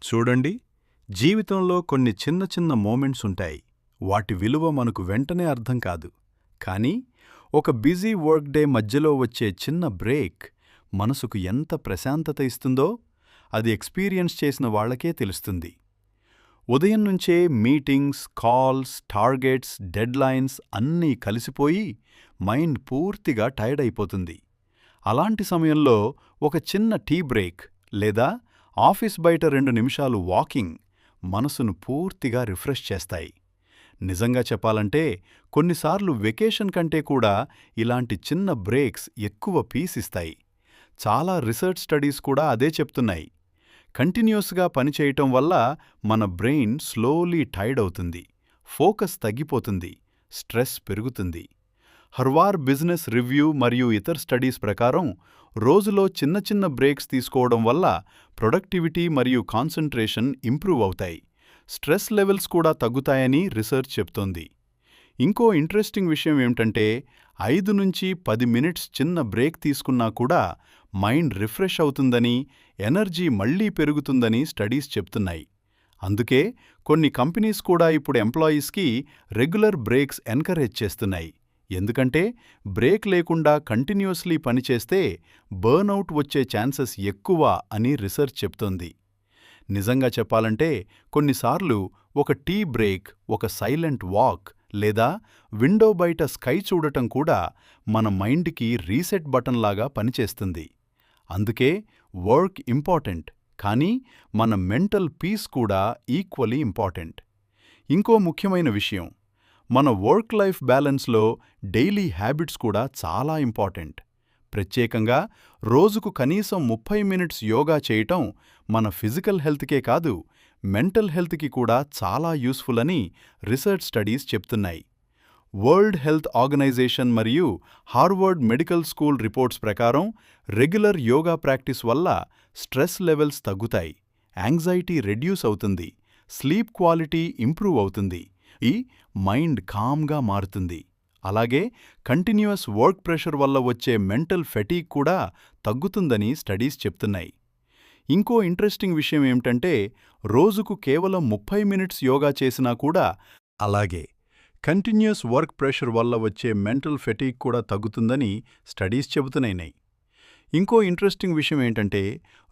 చూడండి, జీవితంలో కొన్ని చిన్న చిన్న మూమెంట్స్ ఉంటాయి. వాటి విలువ మనకు వెంటనే అర్థం కాదు. కానీ ఒక బిజీ వర్క్ డే మధ్యలో వచ్చే చిన్న బ్రేక్ మనసుకు ఎంత ప్రశాంతత ఇస్తుందో అది ఎక్స్పీరియన్స్ చేసిన వాళ్లకే తెలుస్తుంది. ఉదయం నుంచే మీటింగ్స్, కాల్స్, టార్గెట్స్, డెడ్లైన్స్ అన్నీ కలిసిపోయి మైండ్ పూర్తిగా టైర్డ్ అయిపోతుంది. అలాంటి సమయంలో ఒక చిన్న టీ బ్రేక్ లేదా ఆఫీస్ బయట 2 నిమిషాలు వాకింగ్ మనసును పూర్తిగా రిఫ్రెష్ చేస్తాయి. నిజంగా చెప్పాలంటే కొన్నిసార్లు వెకేషన్ కంటే కూడా ఇలాంటి చిన్న బ్రేక్స్ ఎక్కువ పీస్ ఇస్తాయి. చాలా రీసెర్చ్ స్టడీస్ కూడా అదే చెప్తున్నాయి. కంటిన్యూస్గా పనిచేయటం వల్ల మన బ్రెయిన్ స్లోలీ టైర్డ్ అవుతుంది, ఫోకస్ తగ్గిపోతుంది, స్ట్రెస్ పెరుగుతుంది. హార్వర్డ్ బిజినెస్ రివ్యూ మరియు ఇతర స్టడీస్ ప్రకారం రోజులో చిన్న చిన్న బ్రేక్స్ తీసుకోవడం వల్ల ప్రొడక్టివిటీ మరియు కాన్సంట్రేషన్ ఇంప్రూవ్ అవుతాయి. స్ట్రెస్ లెవెల్స్ కూడా తగ్గుతాయని రీసెర్చ్ చెప్తోంది. ఇంకో ఇంట్రెస్టింగ్ విషయం ఏమిటంటే 5 నుంచి 10 మినిట్స్ చిన్న బ్రేక్ తీసుకున్నా కూడా మైండ్ రిఫ్రెష్ అవుతుందని, ఎనర్జీ మళ్లీ పెరుగుతుందని స్టడీస్ చెప్తున్నాయి. అందుకే కొన్ని కంపెనీస్ కూడా ఇప్పుడు ఎంప్లాయీస్కి రెగ్యులర్ బ్రేక్స్ ఎన్కరేజ్ చేస్తున్నాయి. ఎందుకంటే బ్రేక్ లేకుండా కంటిన్యూస్లీ పనిచేస్తే బర్న్అవుట్ వచ్చే ఛాన్సెస్ ఎక్కువ అని రీసెర్చ్ చెప్తోంది. నిజంగా చెప్పాలంటే కొన్నిసార్లు ఒక టీ బ్రేక్, ఒక సైలెంట్ వాక్ లేదా విండో బయట స్కై చూడటం కూడా మన మైండ్కి రీసెట్ బటన్ లాగా పనిచేస్తుంది. అందుకే వర్క్ ఇంపార్టెంట్, కానీ మన మెంటల్ పీస్ కూడా ఈక్వలీ ఇంపార్టెంట్. ఇంకో ముఖ్యమైన విషయం, మన వర్క్ లైఫ్ బ్యాలెన్స్లో డైలీ హ్యాబిట్స్ కూడా చాలా ఇంపార్టెంట్. ప్రత్యేకంగా రోజుకు కనీసం 30 మినిట్స్ యోగా చేయటం మన ఫిజికల్ హెల్త్కే కాదు, మెంటల్ హెల్త్కి కూడా చాలా యూస్ఫుల్ అని రీసెర్చ్ స్టడీస్ చెప్తున్నాయి. వరల్డ్ హెల్త్ ఆర్గనైజేషన్ మరియు హార్వర్డ్ మెడికల్ స్కూల్ రిపోర్ట్స్ ప్రకారం రెగ్యులర్ యోగా ప్రాక్టీస్ వల్ల స్ట్రెస్ లెవెల్స్ తగ్గుతాయి, యాంగ్జైటీ రెడ్యూస్ అవుతుంది, స్లీప్ క్వాలిటీ ఇంప్రూవ్ అవుతుంది, మైండ్ కామ్గా మారుతుంది. అలాగే కంటిన్యూయస్ వర్క్ ప్రెషర్ వల్ల వచ్చే మెంటల్ ఫెటీగ్ కూడా తగ్గుతుందని స్టడీస్ చెప్తున్నాయి. ఇంకో ఇంట్రెస్టింగ్ విషయం ఏమిటంటే రోజుకు కేవలం 30 మినిట్స్ యోగా చేసినా కూడా అలాగే కంటిన్యూయస్ వర్క్ ప్రెషర్ వల్ల వచ్చే మెంటల్ ఫెటీగ్ కూడా తగ్గుతుందని స్టడీస్ చెబుతున్నాయి. ఇంకో ఇంట్రెస్టింగ్ విషయం ఏంటంటే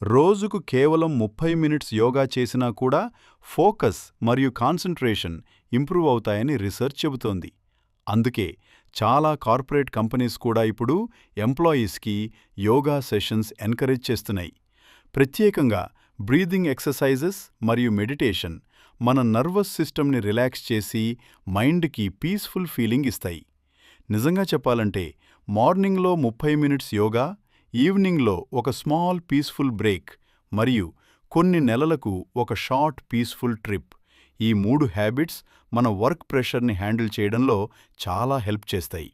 రోజుకు కేవలం 30 మినిట్స్ యోగా చేసినా కూడా ఫోకస్ మరియు కాన్సంట్రేషన్ ఇంప్రూవ్ అవుతాయని రీసెర్చ్ చెబుతోంది. అందుకే చాలా కార్పొరేట్ కంపెనీస్ కూడా ఇప్పుడు ఎంప్లాయీస్కి యోగా సెషన్స్ ఎన్కరేజ్ చేస్తున్నాయి. ప్రత్యేకంగా బ్రీదింగ్ ఎక్సర్సైజెస్ మరియు మెడిటేషన్ మన నర్వస్ సిస్టమ్ని రిలాక్స్ చేసి మైండ్కి పీస్ఫుల్ ఫీలింగ్ ఇస్తాయి. నిజంగా చెప్పాలంటే మార్నింగ్లో 30 మినిట్స్ యోగా, ఈవినింగ్లో ఒక స్మాల్ పీస్ఫుల్ బ్రేక్ మరియు కొన్ని నెలలకు ఒక షార్ట్ పీస్ఫుల్ ట్రిప్, ఈ 3 హ్యాబిట్స్ మన వర్క్ ప్రెషర్ని హ్యాండిల్ చేయడంలో చాలా హెల్ప్ చేస్తాయి.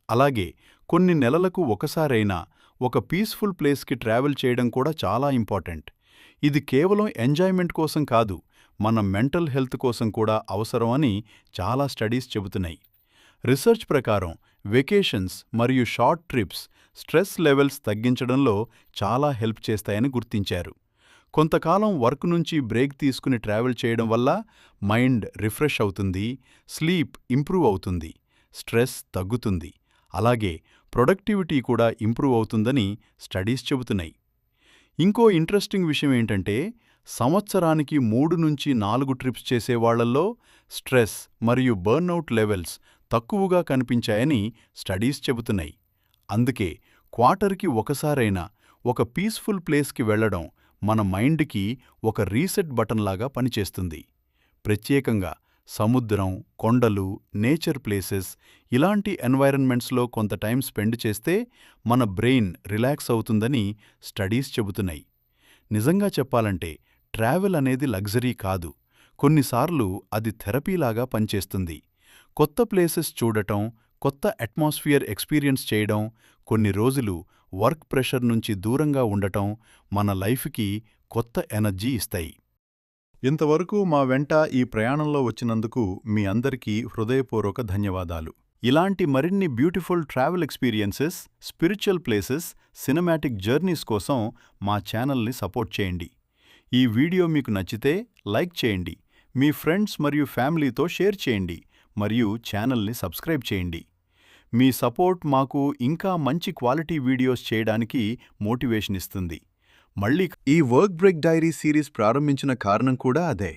అలాగే కొన్ని నెలలకు ఒకసారైనా ఒక పీస్ఫుల్ ప్లేస్కి ట్రావెల్ చేయడం కూడా చాలా ఇంపార్టెంట్. ఇది కేవలం ఎంజాయ్మెంట్ కోసం కాదు, మన మెంటల్ హెల్త్ కోసం కూడా అవసరం అని చాలా స్టడీస్ చెబుతున్నాయి. రీసెర్చ్ ప్రకారం వెకేషన్స్ మరియు షార్ట్ ట్రిప్స్ స్ట్రెస్ లెవెల్స్ తగ్గించడంలో చాలా హెల్ప్ చేస్తాయని గుర్తించారు. కొంతకాలం వర్క్ నుంచి బ్రేక్ తీసుకుని ట్రావెల్ చేయడం వల్ల మైండ్ రిఫ్రెష్ అవుతుంది, స్లీప్ ఇంప్రూవ్ అవుతుంది, స్ట్రెస్ తగ్గుతుంది, అలాగే ప్రొడక్టివిటీ కూడా ఇంప్రూవ్ అవుతుందని స్టడీస్ చెబుతున్నాయి. ఇంకో ఇంట్రెస్టింగ్ విషయం ఏంటంటే సంవత్సరానికి 3 నుంచి 4 ట్రిప్స్ చేసేవాళ్లలో స్ట్రెస్ మరియు బర్న్అవుట్ లెవెల్స్ తక్కువగా కనిపించాయని స్టడీస్ చెబుతున్నాయి. అందుకే క్వార్టర్కి ఒకసారైనా ఒక పీస్ఫుల్ ప్లేస్కి వెళ్లడం మన మైండ్కి ఒక రీసెట్ బటన్లాగా పనిచేస్తుంది. ప్రత్యేకంగా సముద్రం, కొండలు, నేచర్ ప్లేసెస్ ఇలాంటి ఎన్వైరన్మెంట్స్లో కొంత టైం స్పెండ్ చేస్తే మన బ్రెయిన్ రిలాక్స్ అవుతుందని స్టడీస్ చెబుతున్నాయి. నిజంగా చెప్పాలంటే ట్రావెల్ అనేది లగ్జరీ కాదు, కొన్నిసార్లు అది థెరపీలాగా పనిచేస్తుంది. కొత్త ప్లేసెస్ చూడటం, కొత్త అట్మాస్ఫియర్ ఎక్స్పీరియన్స్ చేయడం, కొన్ని రోజులు వర్క్ ప్రెషర్ నుంచి దూరంగా ఉండటం మన లైఫ్కి కొత్త ఎనర్జీ ఇస్తాయి. ఇంతవరకు మా వెంట ఈ ప్రయాణంలో వచ్చినందుకు మీ అందరికీ హృదయపూర్వక ధన్యవాదాలు. ఇలాంటి మరిన్ని beautiful travel experiences, spiritual places, cinematic journeys కోసం మా ఛానల్ని సపోర్ట్ చేయండి. ఈ వీడియో మీకు నచ్చితే లైక్ చేయండి, మీ ఫ్రెండ్స్ మరియు ఫ్యామిలీతో షేర్ చేయండి మరియు ఛానల్ని సబ్స్క్రైబ్ చేయండి. మీ సపోర్ట్ మాకు ఇంకా మంచి క్వాలిటీ వీడియోస్ చేయడానికి మోటివేషన్ ఇస్తుంది. మళ్ళీ ఈ వర్క్ బ్రేక్ డైరీ సిరీస్ ప్రారంభించిన కారణం కూడా అదే.